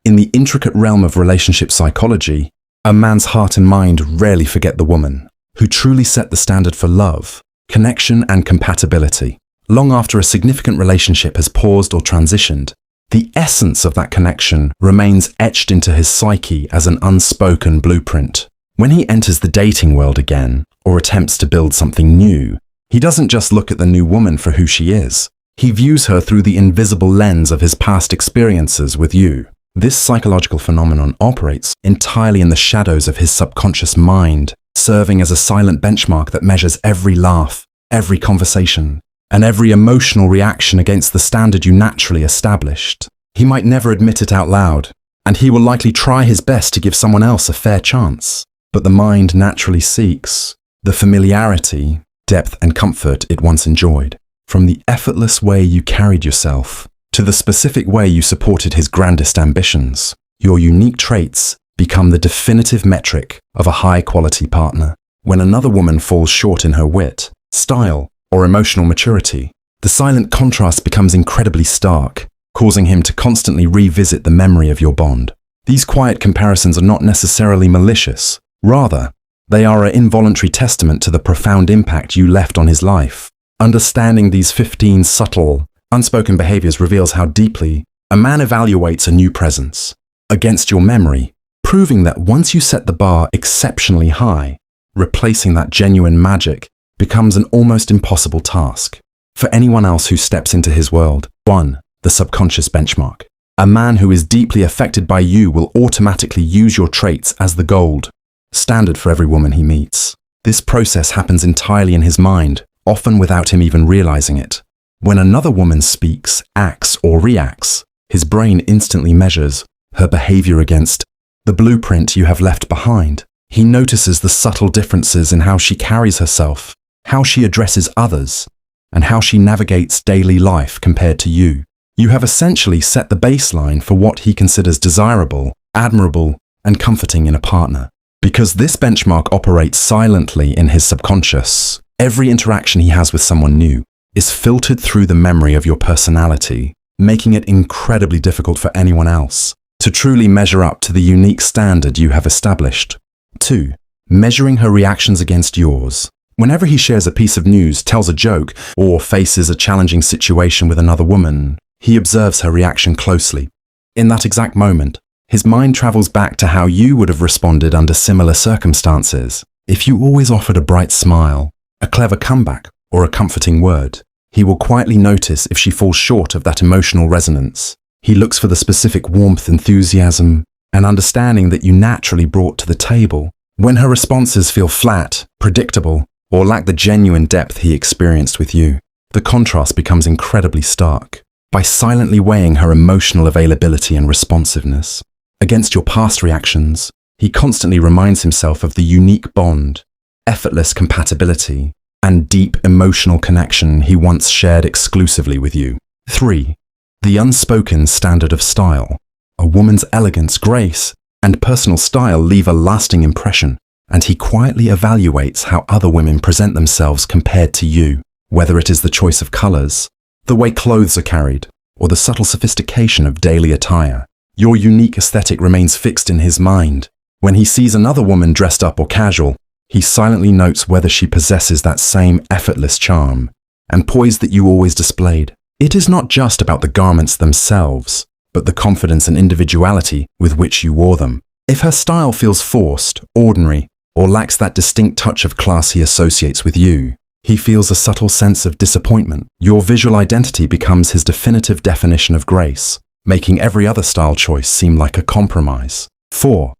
In the intricate realm of relationship psychology, a man's heart and mind rarely forget the woman who truly set the standard for love, connection, and compatibility. Long after a significant relationship has paused or transitioned, the essence of that connection remains etched into his psyche as an unspoken blueprint. When he enters the dating world again, or attempts to build something new, he doesn't just look at the new woman for who she is. He views her through the invisible lens of his past experiences with you. This psychological phenomenon operates entirely in the shadows of his subconscious mind, serving as a silent benchmark that measures every laugh, every conversation, and every emotional reaction against the standard you naturally established. He might never admit it out loud, and he will likely try his best to give someone else a fair chance. But the mind naturally seeks the familiarity, depth, and comfort it once enjoyed. From the effortless way you carried yourself to the specific way you supported his grandest ambitions, your unique traits become the definitive metric of a high-quality partner. When another woman falls short in her wit, style, or emotional maturity, the silent contrast becomes incredibly stark, causing him to constantly revisit the memory of your bond. These quiet comparisons are not necessarily malicious. Rather, they are an involuntary testament to the profound impact you left on his life. Understanding these 15 subtle, unspoken behaviors reveals how deeply a man evaluates a new presence against your memory, proving that once you set the bar exceptionally high, replacing that genuine magic becomes an almost impossible task. For anyone else who steps into his world, 1. The subconscious benchmark. A man who is deeply affected by you will automatically use your traits as the gold standard for every woman he meets. This process happens entirely in his mind, often without him even realizing it. When another woman speaks, acts, or reacts, his brain instantly measures her behavior against the blueprint you have left behind. He notices the subtle differences in how she carries herself, how she addresses others, and how she navigates daily life compared to you. You have essentially set the baseline for what he considers desirable, admirable, and comforting in a partner. Because this benchmark operates silently in his subconscious, every interaction he has with someone new is filtered through the memory of your personality, making it incredibly difficult for anyone else to truly measure up to the unique standard you have established. 2. Measuring her reactions against yours. Whenever he shares a piece of news, tells a joke, or faces a challenging situation with another woman, he observes her reaction closely. In that exact moment, his mind travels back to how you would have responded under similar circumstances. If you always offered a bright smile, a clever comeback, or a comforting word, he will quietly notice if she falls short of that emotional resonance. He looks for the specific warmth, enthusiasm, and understanding that you naturally brought to the table. When her responses feel flat, predictable, or lack the genuine depth he experienced with you, the contrast becomes incredibly stark. By silently weighing her emotional availability and responsiveness against your past reactions, he constantly reminds himself of the unique bond, effortless compatibility, and deep emotional connection he once shared exclusively with you. 3. The unspoken standard of style. A woman's elegance, grace, and personal style leave a lasting impression, and he quietly evaluates how other women present themselves compared to you, whether it is the choice of colors, the way clothes are carried, or the subtle sophistication of daily attire. Your unique aesthetic remains fixed in his mind. When he sees another woman dressed up or casual, he silently notes whether she possesses that same effortless charm and poise that you always displayed. It is not just about the garments themselves, but the confidence and individuality with which you wore them. If her style feels forced, ordinary, or lacks that distinct touch of class he associates with you, he feels a subtle sense of disappointment. Your visual identity becomes his definitive definition of grace, making every other style choice seem like a compromise. 4.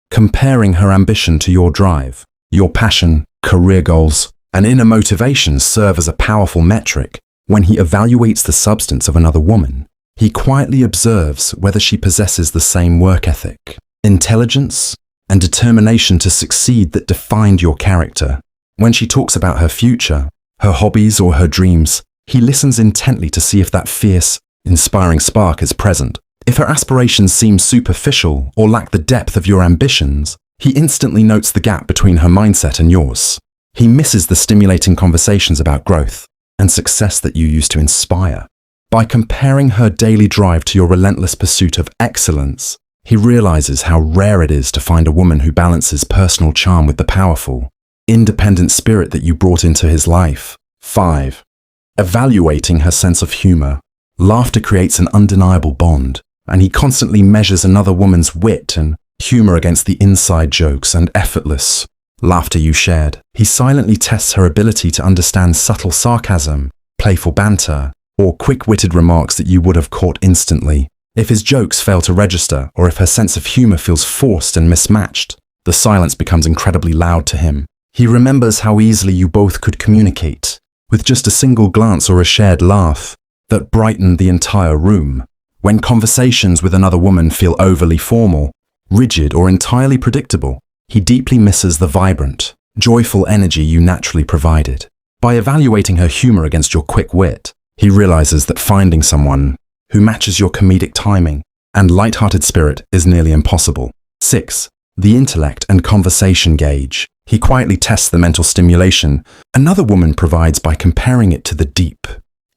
Comparing her ambition to your drive. Your passion, career goals, and inner motivations serve as a powerful metric. When he evaluates the substance of another woman, he quietly observes whether she possesses the same work ethic, intelligence, and determination to succeed that defined your character. When she talks about her future, her hobbies, or her dreams, he listens intently to see if that fierce, inspiring spark is present. If her aspirations seem superficial or lack the depth of your ambitions, he instantly notes the gap between her mindset and yours. He misses the stimulating conversations about growth and success that you used to inspire. By comparing her daily drive to your relentless pursuit of excellence, He realizes how rare it is to find a woman who balances personal charm with the powerful, independent spirit that you brought into his life. 5. Evaluating her sense of humor. Laughter creates an undeniable bond, and he constantly measures another woman's wit and humor against the inside jokes and effortless laughter you shared. He silently tests her ability to understand subtle sarcasm, playful banter, or quick-witted remarks that you would have caught instantly. If his jokes fail to register, or if her sense of humor feels forced and mismatched, the silence becomes incredibly loud to him. He remembers how easily you both could communicate, with just a single glance or a shared laugh that brightened the entire room. When conversations with another woman feel overly formal, rigid, or entirely predictable, he deeply misses the vibrant, joyful energy you naturally provided. By evaluating her humor against your quick wit, he realizes that finding someone who matches your comedic timing and light-hearted spirit is nearly impossible. 6. The intellect and conversation gauge. He quietly tests the mental stimulation another woman provides by comparing it to the deep,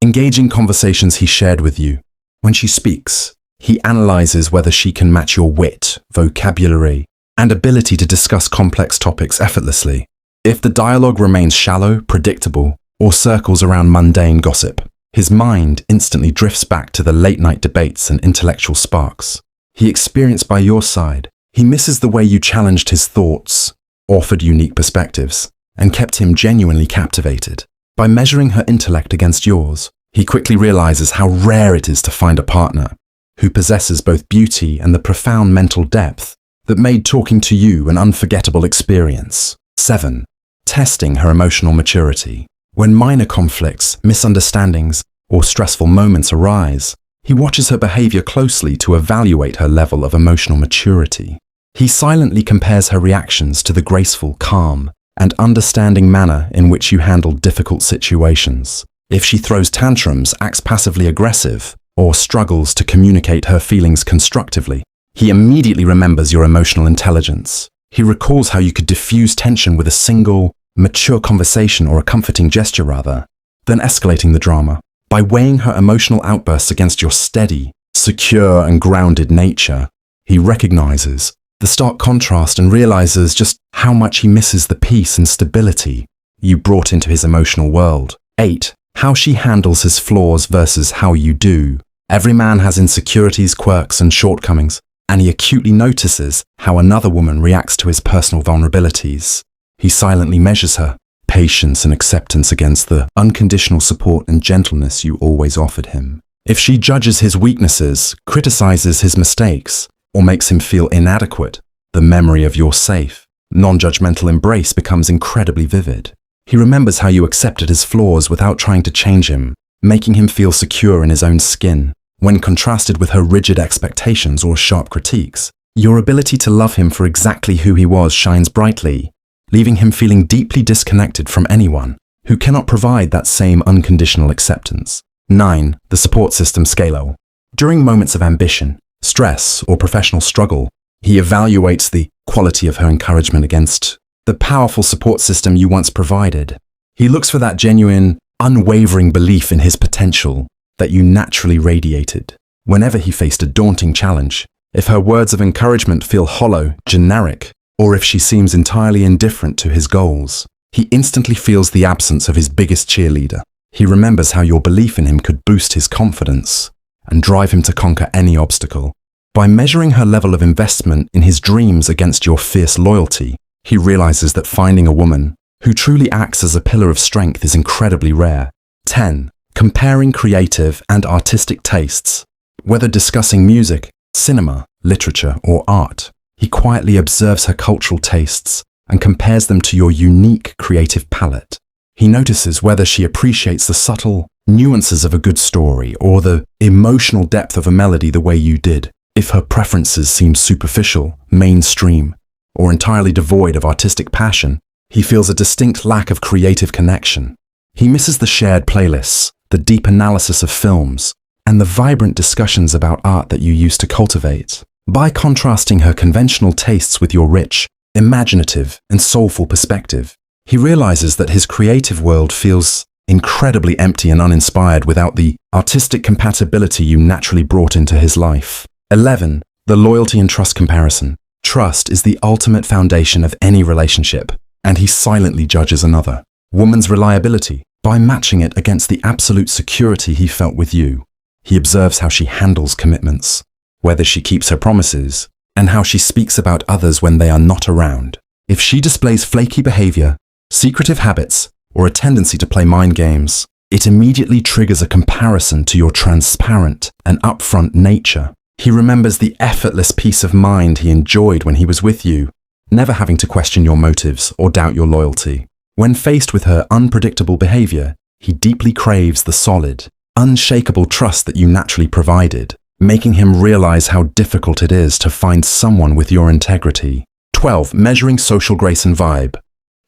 engaging conversations he shared with you. When she speaks, he analyzes whether she can match your wit, vocabulary, and ability to discuss complex topics effortlessly. If the dialogue remains shallow, predictable, or circles around mundane gossip, his mind instantly drifts back to the late-night debates and intellectual sparks he experienced by your side. He misses the way you challenged his thoughts, offered unique perspectives, and kept him genuinely captivated. By measuring her intellect against yours, he quickly realizes how rare it is to find a partner who possesses both beauty and the profound mental depth that made talking to you an unforgettable experience. 7. Testing her emotional maturity. When minor conflicts, misunderstandings, or stressful moments arise, he watches her behavior closely to evaluate her level of emotional maturity. He silently compares her reactions to the graceful, calm, and understanding manner in which you handled difficult situations. If she throws tantrums, acts passively aggressive, or struggles to communicate her feelings constructively, he immediately remembers your emotional intelligence. He recalls how you could diffuse tension with a single, mature conversation or a comforting gesture rather than escalating the drama. By weighing her emotional outbursts against your steady, secure, and grounded nature, he recognizes the stark contrast and realizes just how much he misses the peace and stability you brought into his emotional world. 8. How she handles his flaws versus how you do. Every man has insecurities, quirks, and shortcomings, and he acutely notices how another woman reacts to his personal vulnerabilities. He silently measures her patience and acceptance against the unconditional support and gentleness you always offered him. If she judges his weaknesses, criticizes his mistakes, or makes him feel inadequate, the memory of your safe, non-judgmental embrace becomes incredibly vivid. He remembers how you accepted his flaws without trying to change him, making him feel secure in his own skin. When contrasted with her rigid expectations or sharp critiques, your ability to love him for exactly who he was shines brightly, leaving him feeling deeply disconnected from anyone who cannot provide that same unconditional acceptance. 9. The support system scale. During moments of ambition, stress, or professional struggle, he evaluates the quality of her encouragement against the powerful support system you once provided. He looks for that genuine, unwavering belief in his potential that you naturally radiated. Whenever he faced a daunting challenge, if her words of encouragement feel hollow, generic, or if she seems entirely indifferent to his goals, he instantly feels the absence of his biggest cheerleader. He remembers how your belief in him could boost his confidence and drive him to conquer any obstacle. By measuring her level of investment in his dreams against your fierce loyalty, he realizes that finding a woman who truly acts as a pillar of strength is incredibly rare. 10. Comparing creative and artistic tastes. Whether discussing music, cinema, literature, or art, he quietly observes her cultural tastes and compares them to your unique creative palette. He notices whether she appreciates the subtle nuances of a good story or the emotional depth of a melody the way you did. If her preferences seem superficial, mainstream, or entirely devoid of artistic passion, he feels a distinct lack of creative connection. He misses the shared playlists, the deep analysis of films, and the vibrant discussions about art that you used to cultivate. By contrasting her conventional tastes with your rich, imaginative, and soulful perspective, he realizes that his creative world feels incredibly empty and uninspired without the artistic compatibility you naturally brought into his life. 11. The loyalty and trust comparison. Trust is the ultimate foundation of any relationship, and he silently judges another. Woman's reliability, by matching it against the absolute security he felt with you. He observes how she handles commitments, whether she keeps her promises, and how she speaks about others when they are not around. If she displays flaky behavior, secretive habits, or a tendency to play mind games, it immediately triggers a comparison to your transparent and upfront nature. He remembers the effortless peace of mind he enjoyed when he was with you, never having to question your motives or doubt your loyalty. When faced with her unpredictable behavior, he deeply craves the solid, unshakable trust that you naturally provided, making him realize how difficult it is to find someone with your integrity. 12. Measuring social grace and vibe.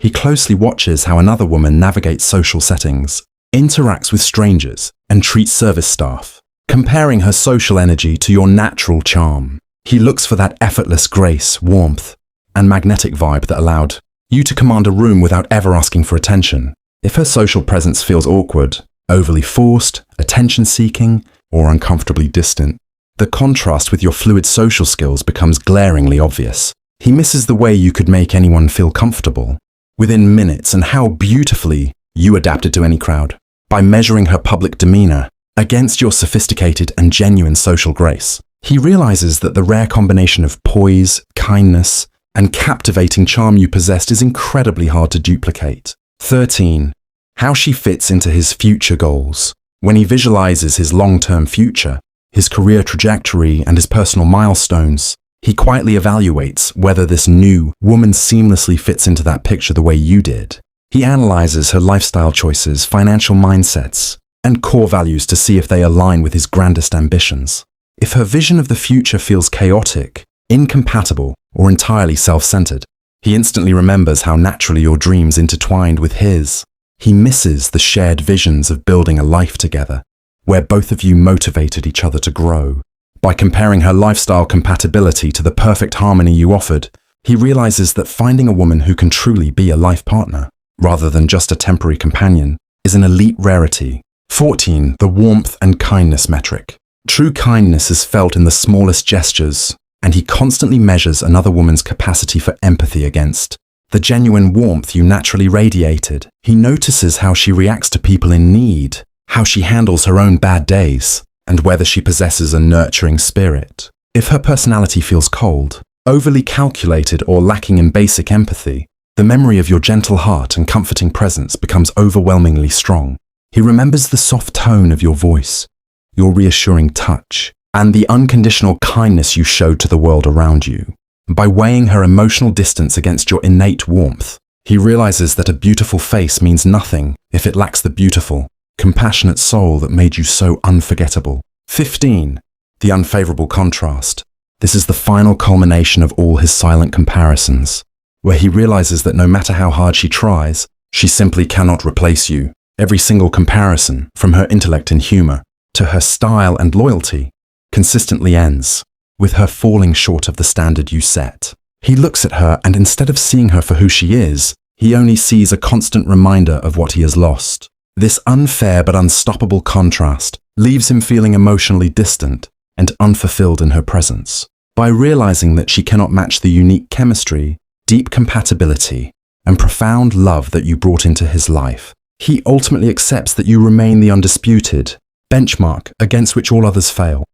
He closely watches how another woman navigates social settings, interacts with strangers, and treats service staff, comparing her social energy to your natural charm. He looks for that effortless grace, warmth, and magnetic vibe that allowed you to command a room without ever asking for attention. If her social presence feels awkward, overly forced, attention-seeking, or uncomfortably distant, the contrast with your fluid social skills becomes glaringly obvious. He misses the way you could make anyone feel comfortable within minutes and how beautifully you adapted to any crowd. By measuring her public demeanor against your sophisticated and genuine social grace, he realizes that the rare combination of poise, kindness, and captivating charm you possessed is incredibly hard to duplicate. 13. How she fits into his future goals. When he visualizes his long-term future, his career trajectory, and his personal milestones, he quietly evaluates whether this new woman seamlessly fits into that picture the way you did. He analyzes her lifestyle choices, financial mindsets, and core values to see if they align with his grandest ambitions. If her vision of the future feels chaotic, incompatible, or entirely self-centered, he instantly remembers how naturally your dreams intertwined with his. He misses the shared visions of building a life together, where both of you motivated each other to grow. By comparing her lifestyle compatibility to the perfect harmony you offered, he realizes that finding a woman who can truly be a life partner, rather than just a temporary companion, is an elite rarity. 14. The warmth and kindness metric. True kindness is felt in the smallest gestures, and he constantly measures another woman's capacity for empathy against the genuine warmth you naturally radiated. He notices how she reacts to people in need, how she handles her own bad days, and whether she possesses a nurturing spirit. If her personality feels cold, overly calculated, or lacking in basic empathy, the memory of your gentle heart and comforting presence becomes overwhelmingly strong. He remembers the soft tone of your voice, your reassuring touch, and the unconditional kindness you showed to the world around you. By weighing her emotional distance against your innate warmth, he realizes that a beautiful face means nothing if it lacks the beautiful, compassionate soul that made you so unforgettable. 15. The unfavorable contrast. This is the final culmination of all his silent comparisons, where he realizes that no matter how hard she tries, she simply cannot replace you. Every single comparison, from her intellect and humor to her style and loyalty, consistently ends with her falling short of the standard you set. He looks at her, and instead of seeing her for who she is, he only sees a constant reminder of what he has lost. This unfair but unstoppable contrast leaves him feeling emotionally distant and unfulfilled in her presence. By realizing that she cannot match the unique chemistry, deep compatibility, and profound love that you brought into his life, he ultimately accepts that you remain the undisputed benchmark against which all others fail.